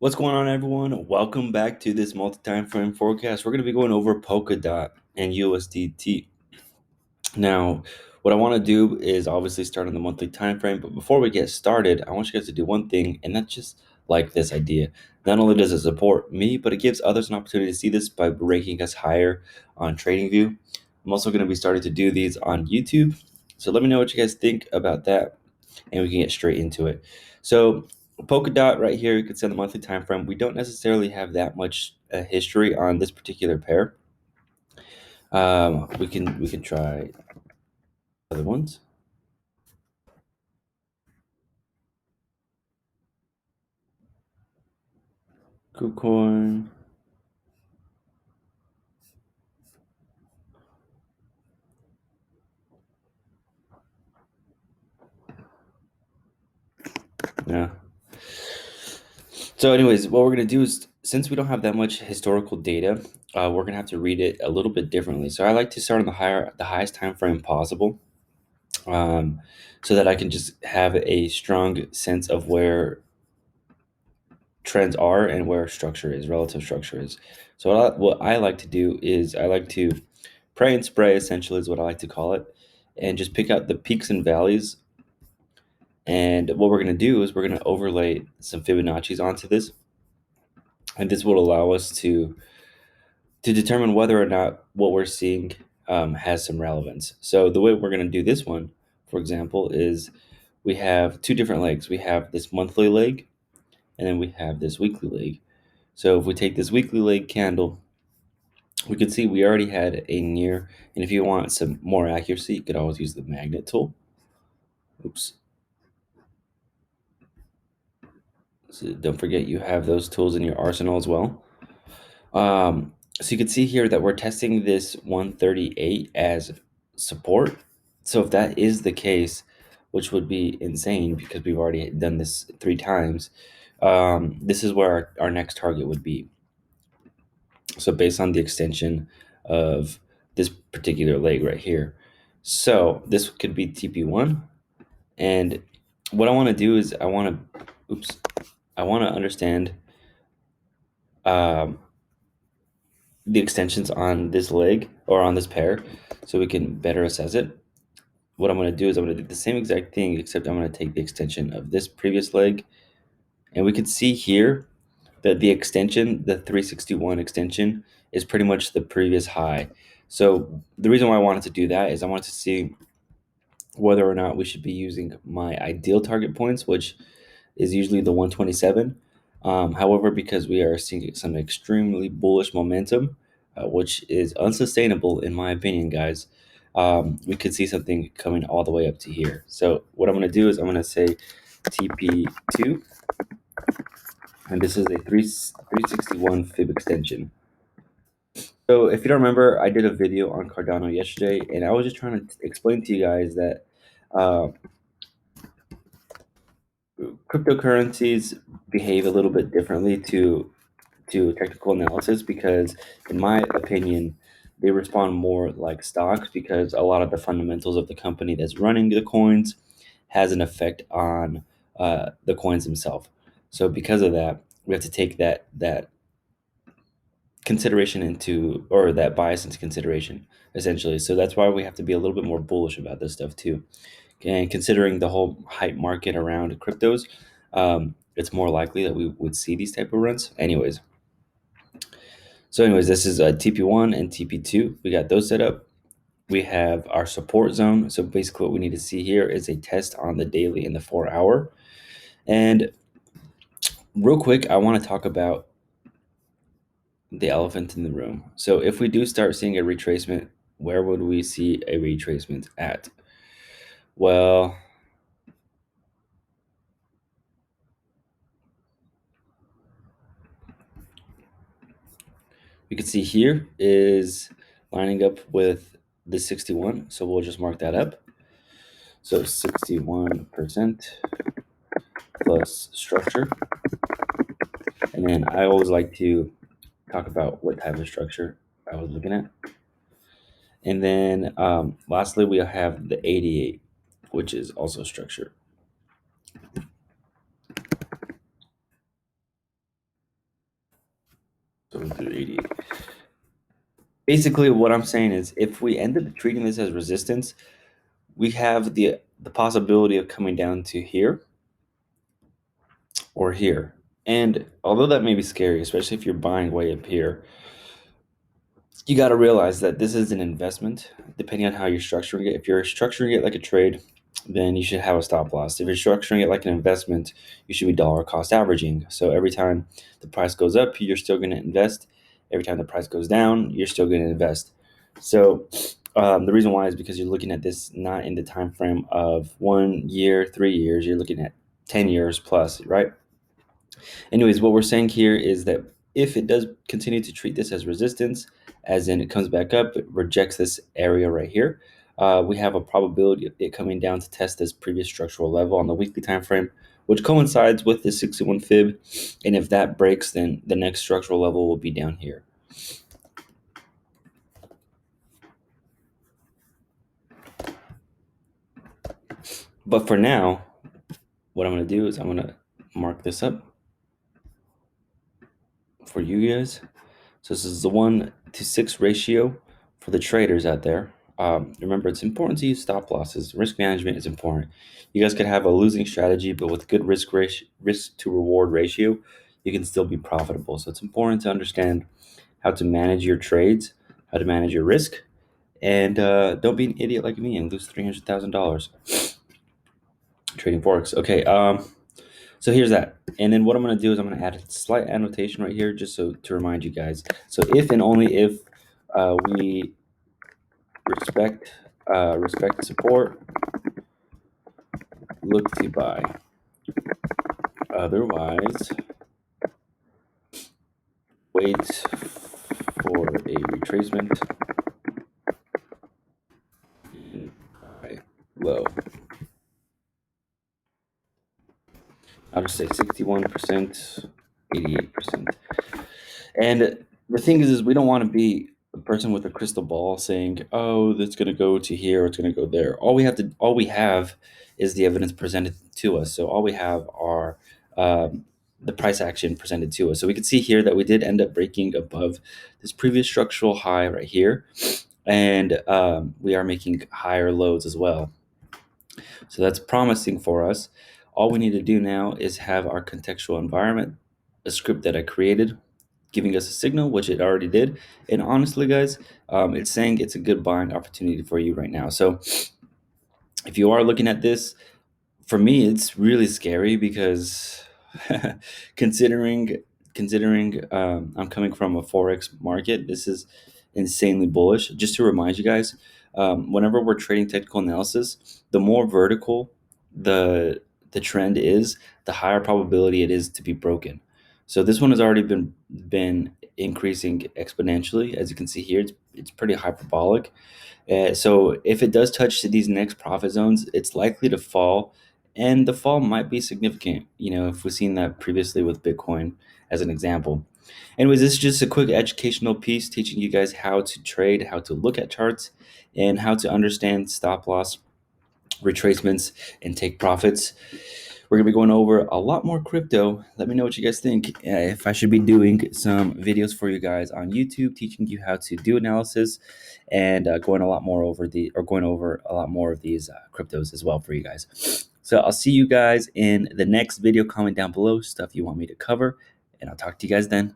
What's going on, everyone? Welcome back to this multi-time frame forecast. We're going to be going over Polkadot and USDT. Now, what I want to do is obviously start on the monthly time frame, but before we get started, I want you guys to do one thing, and that's just like this idea. Not only does it support me, but it gives others an opportunity to see this by ranking us higher on TradingView. I'm also going to be starting to do these on YouTube. So let me know what you guys think about that, and we can get straight into it. So Polkadot right here, you can see on the monthly time frame, we don't necessarily have that much history on this particular pair. We can try other ones. KuCoin. Yeah. So anyways, what we're going to do is, since we don't have that much historical data, we're going to have to read it a little bit differently. So I like to start on the highest time frame possible, so that I can just have a strong sense of where trends are and where relative structure is. So what I like to do is I like to pray and spray, essentially, is what I like to call it, and just pick out the peaks and valleys. And what we're going to do is we're going to overlay some Fibonacci's onto this, and this will allow us to determine whether or not what we're seeing has some relevance. So the way we're going to do this one, for example, is we have two different legs. We have this monthly leg, and then we have this weekly leg. So if we take this weekly leg candle, we can see we already had a near, and if you want some more accuracy, you could always use the magnet tool. Oops. So don't forget you have those tools in your arsenal as well. So you can see here that we're testing this 138 as support. So if that is the case, which would be insane because we've already done this 3 times, this is where our next target would be. So based on the extension of this particular leg right here. So this could be TP1. And what I want to do is I want to understand um, the extensions on this leg or on this pair so we can better assess it. What I'm going to do is I'm going to do the same exact thing, except I'm going to take the extension of this previous leg. And we can see here that the extension, the 361 extension, is pretty much the previous high. So the reason why I wanted to do that is I wanted to see whether or not we should be using my ideal target points, which is usually the 127. However, because we are seeing some extremely bullish momentum, which is unsustainable in my opinion, guys, we could see something coming all the way up to here. So what I'm going to do is I'm going to say TP2, and this is a 361 fib extension. So if you don't remember, I did a video on Cardano yesterday, and I was just trying to explain to you guys that uh, cryptocurrencies behave a little bit differently to technical analysis because, in my opinion, they respond more like stocks because a lot of the fundamentals of the company that's running the coins has an effect on the coins themselves. So because of that, we have to take that consideration into, or that bias into consideration, essentially. So that's why we have to be a little bit more bullish about this stuff too. And considering the whole hype market around cryptos, it's more likely that we would see these type of runs. Anyways, this is TP1 and TP2. We got those set up. We have our support zone. So basically what we need to see here is a test on the daily and the 4-hour. And real quick, I want to talk about the elephant in the room. So if we do start seeing a retracement, where would we see a retracement at? Well, you can see here is lining up with the 61. So we'll just mark that up. So 61% plus structure. And then I always like to talk about what type of structure I was looking at. And then lastly, we have the 88, which is also structure. 88. Basically, what I'm saying is, if we end up treating this as resistance, we have the possibility of coming down to here or here. And although that may be scary, especially if you're buying way up here, you got to realize that this is an investment, depending on how you're structuring it. If you're structuring it like a trade, then you should have a stop loss. If you're structuring it like an investment, you should be dollar cost averaging. So every time the price goes up, you're still going to invest. Every time the price goes down, you're still going to invest. So the reason why is because you're looking at this not in the time frame of 1 year, 3 years. You're looking at 10 years plus, right? Anyways, what we're saying here is that if it does continue to treat this as resistance, as in it comes back up, it rejects this area right here, we have a probability of it coming down to test this previous structural level on the weekly time frame, which coincides with the 61 fib. And if that breaks, then the next structural level will be down here. But for now, what I'm going to do is I'm going to mark this up for you guys. So this is the 1-to-6 ratio for the traders out there. Remember, it's important to use stop losses. Risk management is important. You guys could have a losing strategy, but with good risk to reward ratio, you can still be profitable. So it's important to understand how to manage your trades, how to manage your risk, and don't be an idiot like me and lose $300,000 trading forex. Okay. So here's that. And then what I'm going to do is I'm going to add a slight annotation right here just so to remind you guys. So if and only if we respect support, look to buy. Otherwise, wait for a retracement and buy low. I'll just say 61%, 88%. And the thing is we don't want to be a person with a crystal ball saying, "Oh, that's going to go to here, it's going to go there." All we have is the evidence presented to us. So all we have are the price action presented to us. So we can see here that we did end up breaking above this previous structural high right here, and we are making higher lows as well. So that's promising for us. All we need to do now is have our contextual environment, a script that I created, giving us a signal, which it already did. And honestly, guys, it's saying it's a good buying opportunity for you right now. So if you are looking at this, for me, it's really scary because considering I'm coming from a forex market, this is insanely bullish. Just to remind you guys, whenever we're trading technical analysis, the more vertical the trend is, the higher probability it is to be broken. So this one has already been increasing exponentially. As you can see here, it's pretty hyperbolic. So if it does touch these next profit zones, it's likely to fall, and the fall might be significant. If we've seen that previously with Bitcoin as an example. Anyways, this is just a quick educational piece teaching you guys how to trade, how to look at charts, and how to understand stop loss, retracements, and take profits. We're going to be going over a lot more crypto. Let me know what you guys think. If I should be doing some videos for you guys on YouTube, teaching you how to do analysis, and going over a lot more of these cryptos as well for you guys. So I'll see you guys in the next video. Comment down below stuff you want me to cover, and I'll talk to you guys then.